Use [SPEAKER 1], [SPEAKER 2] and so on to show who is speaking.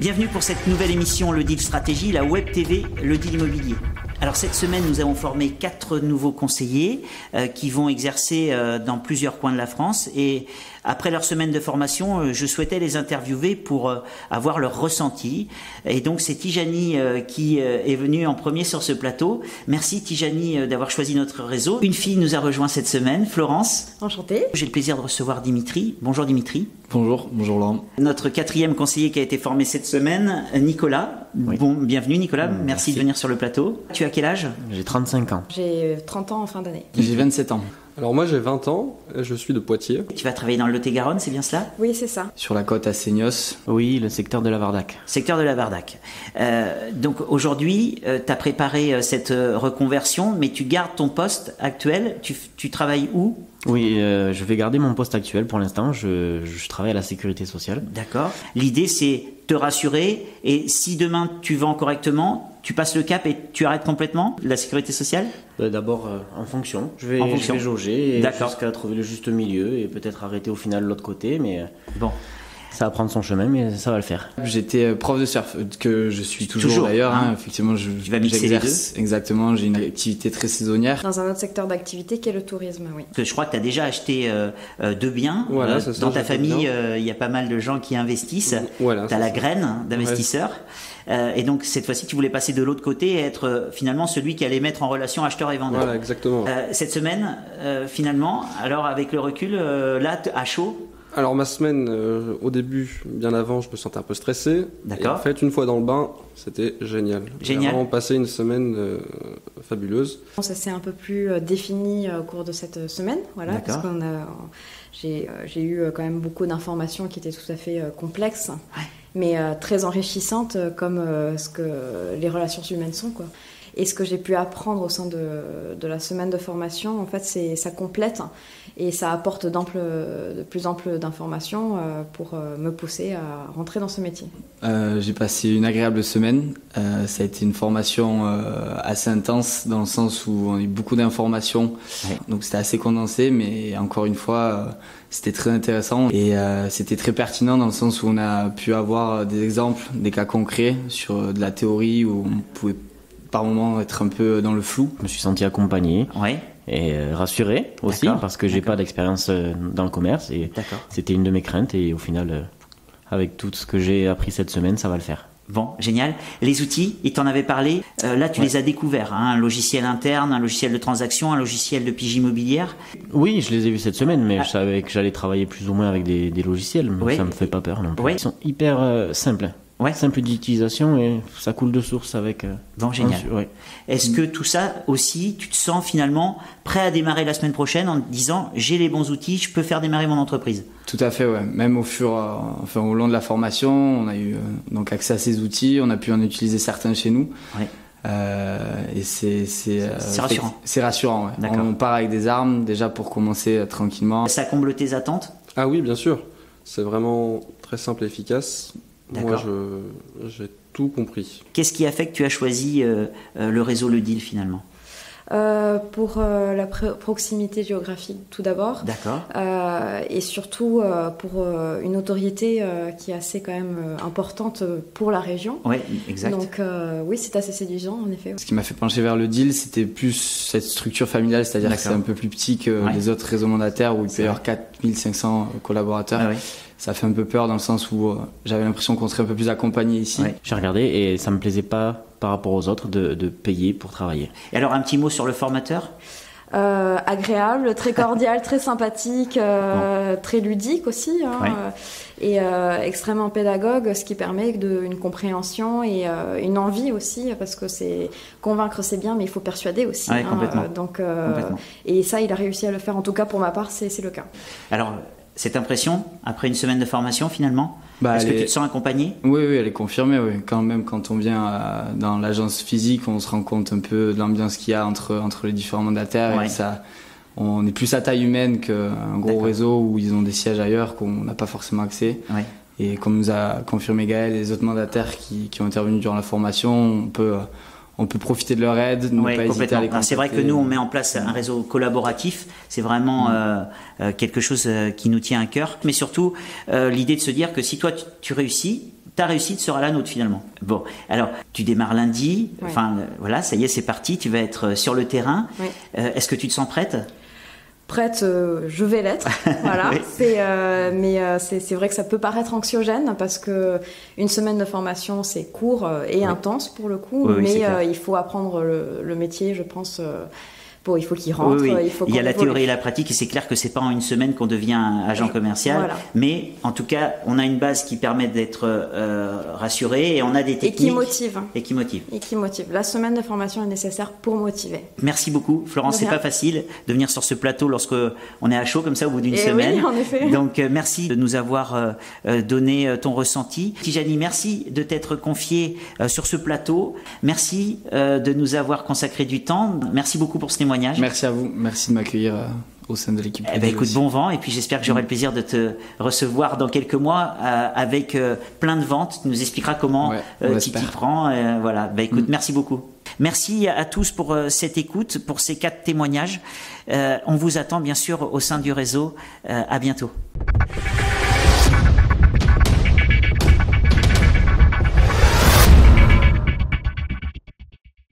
[SPEAKER 1] Bienvenue pour cette nouvelle émission Le Deal Stratégie, la Web TV, le Deal Immobilier. Alors cette semaine, nous avons formé 4 nouveaux conseillers qui vont exercer dans plusieurs coins de la France. Et après leur semaine de formation, je souhaitais les interviewer pour avoir leur ressenti. Et donc c'est Tijani qui est venue en premier sur ce plateau. Merci Tijani d'avoir choisi notre réseau. Une fille nous a rejoint cette semaine, Florence.
[SPEAKER 2] Enchantée.
[SPEAKER 1] J'ai le plaisir de recevoir Dimitri. Bonjour Dimitri.
[SPEAKER 3] Bonjour Laurent.
[SPEAKER 1] Notre 4e conseiller qui a été formé cette semaine, Nicolas.
[SPEAKER 3] Oui.
[SPEAKER 1] Bon, bienvenue Nicolas, merci de venir sur le plateau. Tu as quel âge ?
[SPEAKER 3] J'ai 35 ans.
[SPEAKER 2] J'ai 30 ans en fin d'année.
[SPEAKER 3] J'ai 27 ans.
[SPEAKER 4] Alors moi j'ai 20 ans, je suis de Poitiers.
[SPEAKER 1] Tu vas travailler dans le Lot-et-Garonne, c'est bien cela ?
[SPEAKER 2] Oui, c'est ça.
[SPEAKER 3] Sur la côte à Seignos.
[SPEAKER 5] Oui, le secteur de la Vardac.
[SPEAKER 1] Secteur de la Vardac. Donc aujourd'hui, tu as préparé cette reconversion, mais tu gardes ton poste actuel. Tu travailles où ?
[SPEAKER 5] Oui, je vais garder mon poste actuel pour l'instant. Je travaille à la sécurité sociale.
[SPEAKER 1] D'accord. L'idée, c'est te rassurer. Et si demain tu vends correctement, tu passes le cap et tu arrêtes complètement la sécurité sociale ?
[SPEAKER 5] D'abord en fonction. Je vais jauger jusqu'à trouver le juste milieu et peut-être arrêter au final de l'autre côté. Mais bon, ça va prendre son chemin, mais ça va le faire.
[SPEAKER 3] J'étais prof de surf, que je suis toujours d'ailleurs.
[SPEAKER 1] Hein.
[SPEAKER 3] Effectivement,
[SPEAKER 1] tu vas mixer les deux.
[SPEAKER 3] Exactement, j'ai une activité très saisonnière.
[SPEAKER 2] Dans un autre secteur d'activité qui est le tourisme, oui.
[SPEAKER 1] Parce que je crois que tu as déjà acheté 2 biens.
[SPEAKER 4] Voilà,
[SPEAKER 1] dans ta famille, il y a pas mal de gens qui investissent.
[SPEAKER 4] Voilà,
[SPEAKER 1] tu as la graine d'investisseurs. Et donc cette fois-ci, tu voulais passer de l'autre côté et être finalement celui qui allait mettre en relation acheteur et vendeur.
[SPEAKER 4] Voilà, exactement.
[SPEAKER 1] Cette semaine, finalement, alors avec le recul, là, à chaud.
[SPEAKER 4] Alors ma semaine, au début, bien avant, je me sentais un peu stressé.
[SPEAKER 1] D'accord.
[SPEAKER 4] Et en fait, une fois dans le bain, c'était génial. J'ai vraiment passé une semaine fabuleuse.
[SPEAKER 2] Ça s'est un peu plus défini au cours de cette semaine, voilà, parce qu'on j'ai eu quand même beaucoup d'informations qui étaient tout à fait complexes, mais très enrichissantes, comme ce que les relations humaines sont, quoi. Et ce que j'ai pu apprendre au sein de la semaine de formation, en fait, ça complète et ça apporte de plus amples d'informations pour me pousser à rentrer dans ce métier.
[SPEAKER 3] J'ai passé une agréable semaine. Ça a été une formation assez intense dans le sens où on a eu beaucoup d'informations. Donc c'était assez condensé, mais encore une fois, c'était très intéressant et c'était très pertinent dans le sens où on a pu avoir des exemples, des cas concrets sur de la théorie où on pouvait par moments être un peu dans le flou.
[SPEAKER 5] Je me suis senti accompagné et rassuré aussi parce que j'ai pas d'expérience dans le commerce et c'était une de mes craintes et au final, avec tout ce que j'ai appris cette semaine, ça va le faire.
[SPEAKER 1] Bon, génial. Les outils, il t'en avait parlé. Là, tu les as découverts. Hein, un logiciel interne, un logiciel de transaction, un logiciel de pige immobilière.
[SPEAKER 5] Oui, je les ai vus cette semaine, mais je savais que j'allais travailler plus ou moins avec des logiciels. Mais ça me fait pas peur non plus. Ils sont hyper simples. Simple d'utilisation et ça coule de source avec...
[SPEAKER 1] Bon, génial. Est-ce que tout ça aussi, tu te sens finalement prêt à démarrer la semaine prochaine en te disant j'ai les bons outils, je peux faire démarrer mon entreprise ?
[SPEAKER 3] Tout à fait, ouais. Même au long de la formation, on a eu donc accès à ces outils, on a pu en utiliser certains chez nous. Et c'est
[SPEAKER 1] rassurant.
[SPEAKER 3] C'est rassurant, ouais. On part avec des armes déjà pour commencer tranquillement.
[SPEAKER 1] Ça comble tes attentes ?
[SPEAKER 4] Ah oui, bien sûr. C'est vraiment très simple et efficace. Moi, j'ai tout compris.
[SPEAKER 1] Qu'est-ce qui a fait que tu as choisi le réseau Le Deal finalement ?
[SPEAKER 2] Pour la proximité géographique tout d'abord.
[SPEAKER 1] D'accord.
[SPEAKER 2] Et surtout pour une autorité qui est assez quand même importante pour la région.
[SPEAKER 1] Oui, exact.
[SPEAKER 2] Donc oui, c'est assez séduisant en effet.
[SPEAKER 3] Ce qui m'a fait pencher vers le deal, c'était plus cette structure familiale, c'est-à-dire que c'est un peu plus petit que les autres réseaux mandataires où il peut y avoir 4500 collaborateurs. Ça fait un peu peur dans le sens où j'avais l'impression qu'on serait un peu plus accompagné ici.
[SPEAKER 5] J'ai regardé et ça me plaisait pas par rapport aux autres de payer pour travailler.
[SPEAKER 1] Et alors un petit mot sur le formateur ?
[SPEAKER 2] Agréable, très cordial, très sympathique, très ludique aussi, et extrêmement pédagogue, ce qui permet une compréhension et une envie aussi, parce que convaincre c'est bien, mais il faut persuader aussi.
[SPEAKER 1] Complètement.
[SPEAKER 2] Complètement. Et ça, il a réussi à le faire. En tout cas, pour ma part, c'est le cas.
[SPEAKER 1] Alors, cette impression, après une semaine de formation finalement, est-ce que tu te sens accompagné ?
[SPEAKER 3] Oui, elle est confirmée. Oui. Quand on vient dans l'agence physique, on se rend compte un peu de l'ambiance qu'il y a entre les différents mandataires. Et on est plus à taille humaine qu'un gros réseau où ils ont des sièges ailleurs qu'on n'a pas forcément accès. Et comme nous a confirmé Gaël et les autres mandataires qui ont intervenu durant la formation, on peut profiter de leur aide, ne pas hésiter à les contacter.
[SPEAKER 1] C'est vrai que nous, on met en place un réseau collaboratif. C'est vraiment quelque chose qui nous tient à cœur. Mais surtout, l'idée de se dire que si toi, tu réussis, ta réussite sera la nôtre finalement. Bon, alors tu démarres lundi, voilà, ça y est, c'est parti, tu vas être sur le terrain. Oui. Est-ce que tu te sens prête ?
[SPEAKER 2] Prête, je vais l'être. Voilà. Oui. C'est vrai que ça peut paraître anxiogène parce que une semaine de formation c'est court et intense pour le coup, mais il faut apprendre le métier, je pense. Il faut qu'il rentre.
[SPEAKER 1] Oui. Il y a la théorie et la pratique, et c'est clair que c'est pas en une semaine qu'on devient agent commercial. Voilà. Mais en tout cas, on a une base qui permet d'être rassuré, et on a des techniques. Et qui motive.
[SPEAKER 2] La semaine de formation est nécessaire pour motiver.
[SPEAKER 1] Merci beaucoup, Florence. C'est pas facile de venir sur ce plateau lorsque on est à chaud comme ça au bout d'une semaine.
[SPEAKER 2] Oui, en effet.
[SPEAKER 1] Donc merci de nous avoir donné ton ressenti. Tijani, merci de t'être confiée sur ce plateau. Merci de nous avoir consacré du temps. Merci beaucoup pour ce témoignage.
[SPEAKER 3] Merci à vous, merci de m'accueillir au sein de l'équipe.
[SPEAKER 1] Écoute, bon vent, et puis j'espère que j'aurai le plaisir de te recevoir dans quelques mois avec plein de ventes. Tu nous expliqueras comment tu t'y prends. Voilà. Écoute, merci beaucoup. Merci à tous pour cette écoute, pour ces 4 témoignages. On vous attend bien sûr au sein du réseau. À bientôt.